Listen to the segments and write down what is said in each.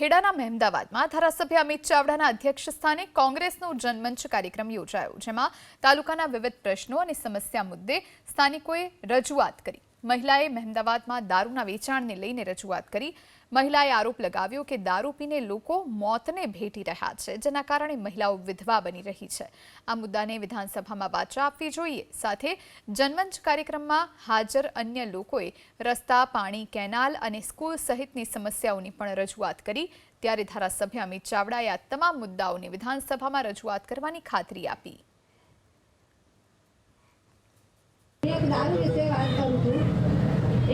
ખેડાના મહેમદાવાદમાં ધારાસભ્ય અમિત ચાવડાના અધ્યક્ષ સ્થાને કોંગ્રેસનો જનમંચ કાર્યક્રમ યોજાયો, જેમાં તાલુકાના વિવિધ પ્રશ્નો અને સમસ્યા મુદ્દે સ્થાનિકોએ રજૂઆત કરી. મહિલાએ મહેમદાવાદમાં દારૂના વેચાણને લઈને રજૂઆત કરી. મહિલાએ આરોપ લગાવ્યો કે દારૂ પીને લોકો મોતને ભેટી રહ્યા છે, જેના કારણે મહિલાઓ વિધવા બની રહી છે. આ મુદ્દાને વિધાનસભામાં વાચા આપવી જોઈએ. સાથે જનમંચ કાર્યક્રમમાં હાજર અન્ય લોકોએ રસ્તા, પાણી, કેનાલ અને સ્કૂલ સહિતની સમસ્યાઓની પણ રજૂઆત કરી. ત્યારે ધારાસભ્ય અમિત ચાવડાએ આ તમામ મુદ્દાઓની વિધાનસભામાં રજૂઆત કરવાની ખાતરી આપી.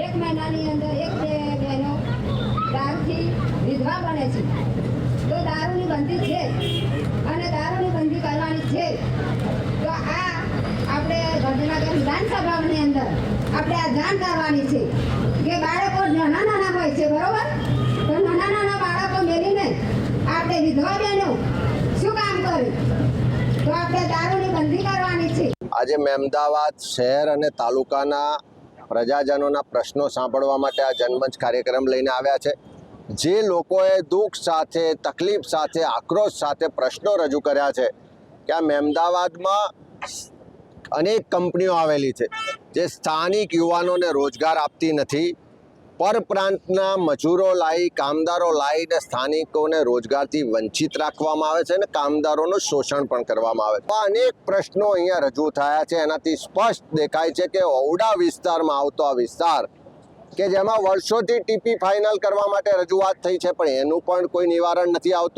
एक महीनाની અંદર એક બે બહેનો દારૂથી વિધવા બને છે. તો દારૂની બંધી છે અને દારૂની બંધી કરવાની છે. તો આ આપણે ગાંધીનગર વિધાનસભાની અંદર આપણે આ જાણ કરવાની છે કે બાળકો નાના નાના હોય છે, બરોબર? તો નાના નાના બાળકો મેળીને આપણે વિધવા બહેનો શું કામ કરે? તો આપણે દારૂની બંધી કરવાની છે. આજે મહેમદાવાદ શહેર અને તાલુકાના પ્રજાજનોના પ્રશ્નો સાંભળવા માટે આ જનમંચ કાર્યક્રમ લઈને આવ્યા છે. જે લોકોએ દુઃખ સાથે, તકલીફ સાથે, આક્રોશ સાથે પ્રશ્નો રજૂ કર્યા છે કે આ મહેમદાવાદમાં અનેક કંપનીઓ આવેલી છે જે સ્થાનિક યુવાનોને રોજગાર આપતી નથી. પરપ્રાંતના મજૂરો લાવી, કામદારો લાવીને સ્થાનિકોને રોજગારથી વંચિત રાખવામાં આવે છે અને કામદારોનું શોષણ પણ કરવામાં આવે છે. અનેક પ્રશ્નો અહીંયા રજૂ થયા છે. એનાથી સ્પષ્ટ દેખાય છે કે ઔડા વિસ્તારમાં આવતો આ વિસ્તાર કે જેમાં વર્ષોથી ટીપી ફાઇનલ કરવા માટે રજૂઆત થઈ છે, પણ એનું પણ કોઈ નિવારણ નથી આવતું.